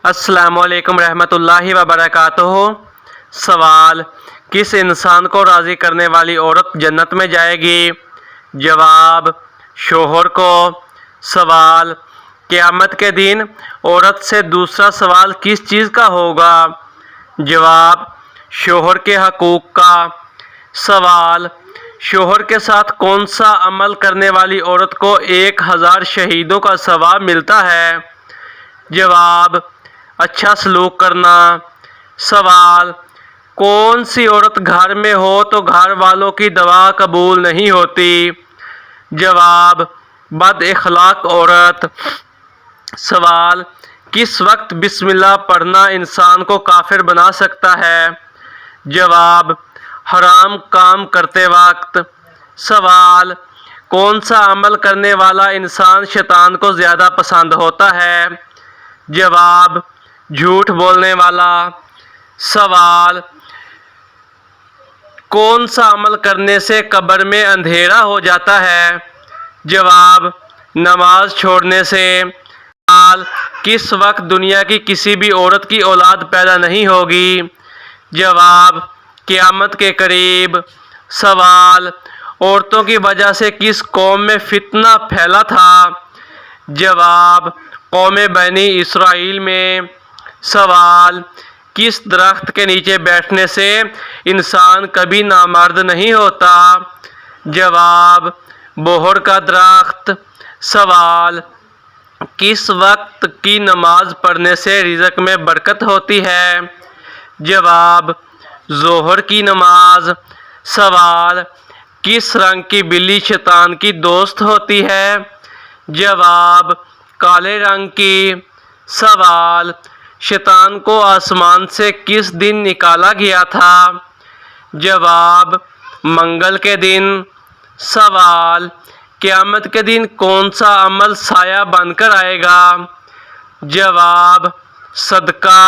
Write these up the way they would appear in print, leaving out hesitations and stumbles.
السلام علیکم رحمۃ اللہ وبرکاتہ۔ سوال: کس انسان کو راضی کرنے والی عورت جنت میں جائے گی؟ جواب: شوہر کو۔ سوال: قیامت کے دن عورت سے دوسرا سوال کس چیز کا ہوگا؟ جواب: شوہر کے حقوق کا۔ سوال: شوہر کے ساتھ کون سا عمل کرنے والی عورت کو 1000 شہیدوں کا ثواب ملتا ہے؟ جواب: اچھا سلوک کرنا۔ سوال: کون سی عورت گھر میں ہو تو گھر والوں کی دعا قبول نہیں ہوتی؟ جواب: بد اخلاق عورت۔ سوال: کس وقت بسم اللہ پڑھنا انسان کو کافر بنا سکتا ہے؟ جواب: حرام کام کرتے وقت۔ سوال: کون سا عمل کرنے والا انسان شیطان کو زیادہ پسند ہوتا ہے؟ جواب: جھوٹ بولنے والا۔ سوال: کون سا عمل کرنے سے قبر میں اندھیرا ہو جاتا ہے؟ جواب: نماز چھوڑنے سے۔ سوال: کس وقت دنیا کی کسی بھی عورت کی اولاد پیدا نہیں ہوگی؟ جواب: قیامت کے قریب۔ سوال: عورتوں کی وجہ سے کس قوم میں فتنہ پھیلا تھا؟ جواب: قوم بنی اسرائیل میں۔ سوال: کس درخت کے نیچے بیٹھنے سے انسان کبھی نامرد نہیں ہوتا؟ جواب: بوہر کا درخت۔ سوال: کس وقت کی نماز پڑھنے سے رزق میں برکت ہوتی ہے؟ جواب: ظہر کی نماز۔ سوال: کس رنگ کی بلی شیطان کی دوست ہوتی ہے؟ جواب: کالے رنگ کی۔ سوال: شیطان کو آسمان سے کس دن نکالا گیا تھا؟ جواب: منگل کے دن۔ سوال: قیامت کے دن کون سا عمل سایہ بن کر آئے گا؟ جواب: صدقہ۔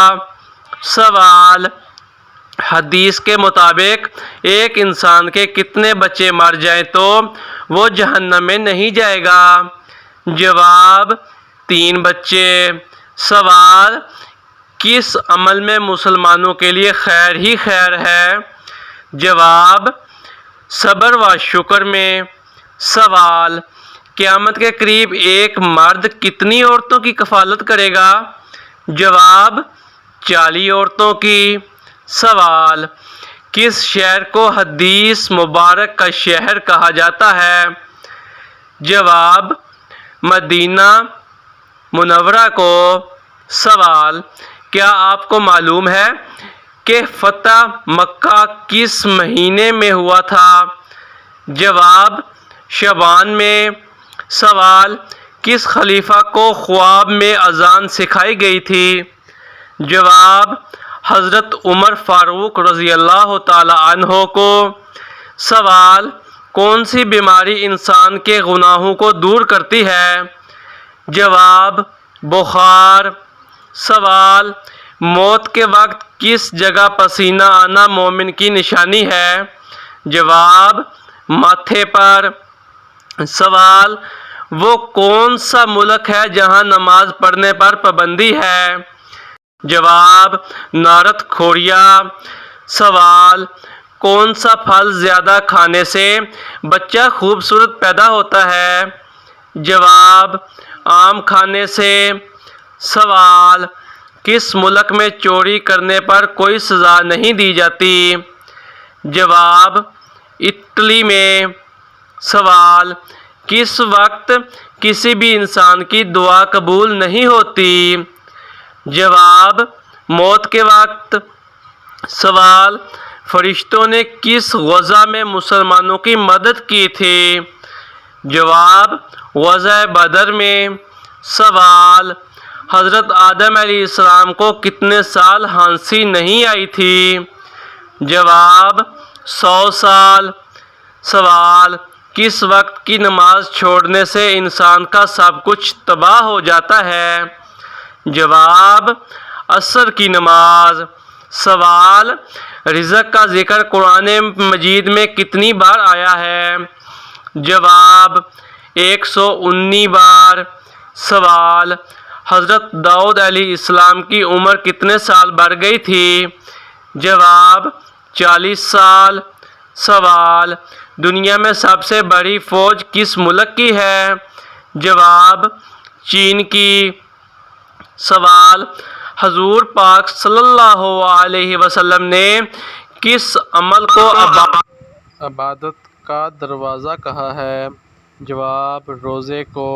سوال: حدیث کے مطابق ایک انسان کے کتنے بچے مر جائیں تو وہ جہنم میں نہیں جائے گا؟ جواب: 3 بچے۔ سوال: کس عمل میں مسلمانوں کے لیے خیر ہی خیر ہے؟ جواب: صبر و شکر میں۔ سوال: قیامت کے قریب ایک مرد کتنی عورتوں کی کفالت کرے گا؟ جواب: 40 عورتوں کی۔ سوال: کس شہر کو حدیث مبارک کا شہر کہا جاتا ہے؟ جواب: مدینہ منورہ کو۔ سوال: کیا آپ کو معلوم ہے کہ فتح مکہ کس مہینے میں ہوا تھا؟ جواب: شعبان میں۔ سوال: کس خلیفہ کو خواب میں اذان سکھائی گئی تھی؟ جواب: حضرت عمر فاروق رضی اللہ تعالی عنہ کو۔ سوال: کون سی بیماری انسان کے گناہوں کو دور کرتی ہے؟ جواب: بخار۔ سوال: موت کے وقت کس جگہ پسینہ آنا مومن کی نشانی ہے؟ جواب: ماتھے پر۔ سوال: وہ کون سا ملک ہے جہاں نماز پڑھنے پر پابندی ہے؟ جواب: نارتھ کوریا۔ سوال: کون سا پھل زیادہ کھانے سے بچہ خوبصورت پیدا ہوتا ہے؟ جواب: آم کھانے سے۔ سوال: کس ملک میں چوری کرنے پر کوئی سزا نہیں دی جاتی؟ جواب: اٹلی میں۔ سوال: کس وقت کسی بھی انسان کی دعا قبول نہیں ہوتی؟ جواب: موت کے وقت۔ سوال: فرشتوں نے کس غزوہ میں مسلمانوں کی مدد کی تھی؟ جواب: غزوہ بدر میں۔ سوال: حضرت آدم علیہ السلام کو کتنے سال ہنسی نہیں آئی تھی؟ جواب: 100 سال۔ سوال: کس وقت کی نماز چھوڑنے سے انسان کا سب کچھ تباہ ہو جاتا ہے؟ جواب: عصر کی نماز۔ سوال: رزق کا ذکر قرآن مجید میں کتنی بار آیا ہے؟ جواب: 119 بار۔ سوال: حضرت داؤد علیہ السلام کی عمر کتنے سال بڑھ گئی تھی؟ جواب 40 سال۔ سوال: دنیا میں سب سے بڑی فوج کس ملک کی ہے؟ جواب: چین کی۔ سوال: حضور پاک صلی اللہ علیہ وسلم نے کس عمل کو عبادت کا دروازہ کہا ہے؟ جواب: روزے کو۔